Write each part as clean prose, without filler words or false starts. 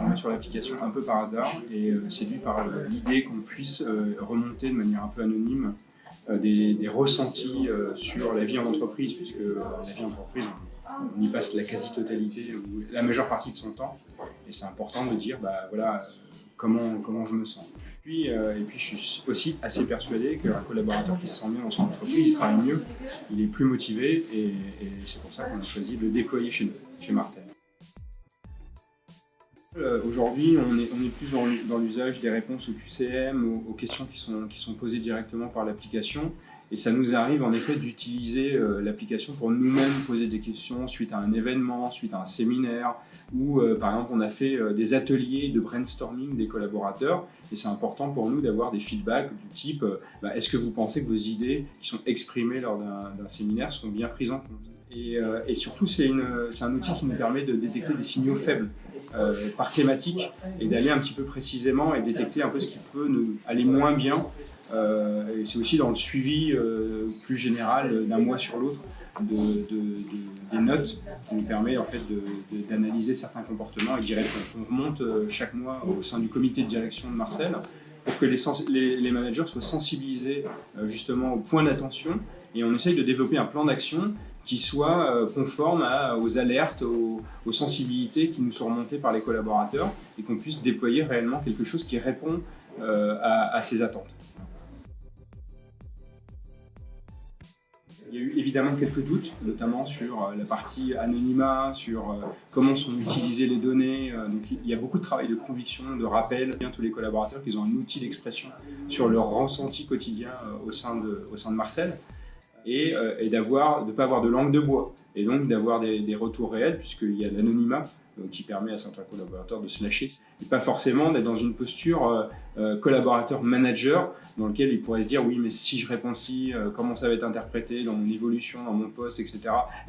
tombé sur l'application un peu par hasard et séduit par l'idée qu'on puisse remonter de manière un peu anonyme des ressentis sur la vie en entreprise, puisque la vie en entreprise, on y passe la quasi-totalité ou la majeure partie de son temps, et c'est important de dire voilà, comment je me sens. Et puis je suis aussi assez persuadé qu'un collaborateur qui se sent bien dans son entreprise, il travaille mieux, il est plus motivé, et c'est pour ça qu'on a choisi de le déployer chez nous, chez Marcel. Aujourd'hui, on est plus dans l'usage des réponses au QCM, aux questions qui sont posées directement par l'application. Et ça nous arrive en effet d'utiliser l'application pour nous-mêmes poser des questions suite à un événement, suite à un séminaire, ou par exemple on a fait des ateliers de brainstorming des collaborateurs. Et c'est important pour nous d'avoir des feedbacks du type est-ce que vous pensez que vos idées qui sont exprimées lors d'un séminaire sont bien prises en compte? Et surtout, c'est un outil qui nous permet de détecter des signaux faibles par thématique et d'aller un petit peu précisément et détecter un peu ce qui peut aller moins bien. Et c'est aussi dans le suivi plus général d'un mois sur l'autre des notes qui nous permet en fait d'analyser certains comportements et d'y répondre. On remonte chaque mois au sein du comité de direction de Marcel pour que les managers soient sensibilisés justement aux points d'attention, et on essaye de développer un plan d'action qui soit conforme aux alertes, aux sensibilités qui nous sont remontées par les collaborateurs, et qu'on puisse déployer réellement quelque chose qui répond à ces attentes. Il y a eu évidemment quelques doutes, notamment sur la partie anonymat, sur comment sont utilisées les données. Donc il y a beaucoup de travail de conviction, de rappel à tous les collaborateurs qu'ils ont un outil d'expression sur leur ressenti quotidien au sein de Marcel. Et de ne pas avoir de langue de bois, et donc d'avoir des retours réels, puisqu'il y a l'anonymat qui permet à certains collaborateurs de se lâcher, et pas forcément d'être dans une posture collaborateur-manager, dans lequel ils pourraient se dire oui, mais si je réponds si, comment ça va être interprété dans mon évolution, dans mon poste, etc.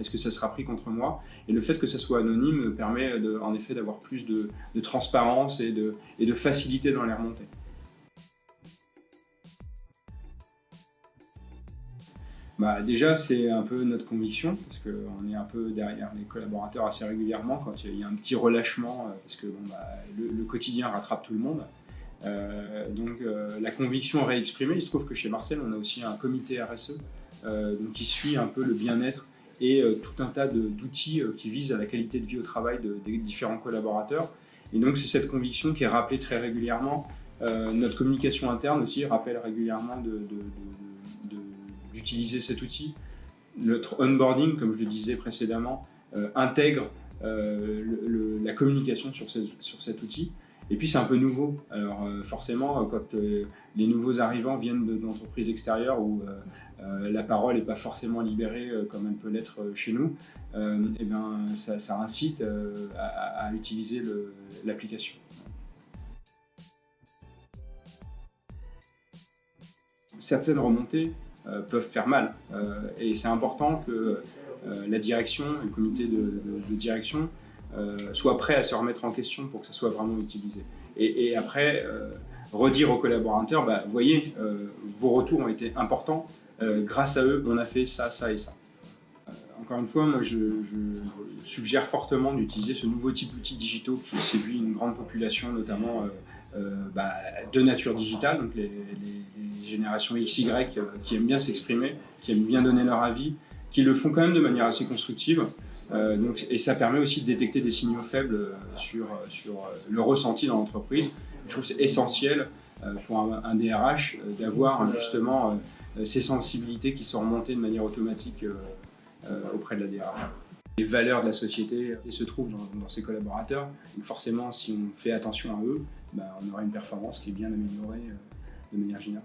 Est-ce que ça sera pris contre moi? Et le fait que ça soit anonyme permet en effet d'avoir plus de transparence et de facilité dans les remontées. Déjà, c'est un peu notre conviction, parce qu'on est un peu derrière les collaborateurs assez régulièrement quand il y a un petit relâchement, parce que le quotidien rattrape tout le monde. Donc la conviction réexprimée. Il se trouve que chez Marcel, on a aussi un comité RSE qui suit un peu le bien-être et tout un tas d'outils qui visent à la qualité de vie au travail des différents collaborateurs. Et donc c'est cette conviction qui est rappelée très régulièrement. Notre communication interne aussi rappelle régulièrement d'utiliser cet outil. Notre onboarding, comme je le disais précédemment, intègre la communication sur cet outil. Et puis c'est un peu nouveau. Alors forcément, quand les nouveaux arrivants viennent d'entreprises extérieures où la parole n'est pas forcément libérée comme elle peut l'être chez nous, et bien ça incite à utiliser l'application. Certaines remontées peuvent faire mal, et c'est important que la direction, le comité de direction soit prêt à se remettre en question pour que ça soit vraiment utilisé. Et après, redire aux collaborateurs, vous voyez, vos retours ont été importants, grâce à eux, on a fait ça, ça et ça. Encore une fois, moi je suggère fortement d'utiliser ce nouveau type d'outils digitaux qui séduit une grande population, notamment de nature digitale, donc les générations XY qui aiment bien s'exprimer, qui aiment bien donner leur avis, qui le font quand même de manière assez constructive. Et ça permet aussi de détecter des signaux faibles sur le ressenti dans l'entreprise. Je trouve que c'est essentiel pour un DRH d'avoir justement ces sensibilités qui sont remontées de manière automatique auprès de la DRH. Les valeurs de la société se trouvent dans ses collaborateurs. Donc forcément, si on fait attention à eux, on aura une performance qui est bien améliorée de manière générale.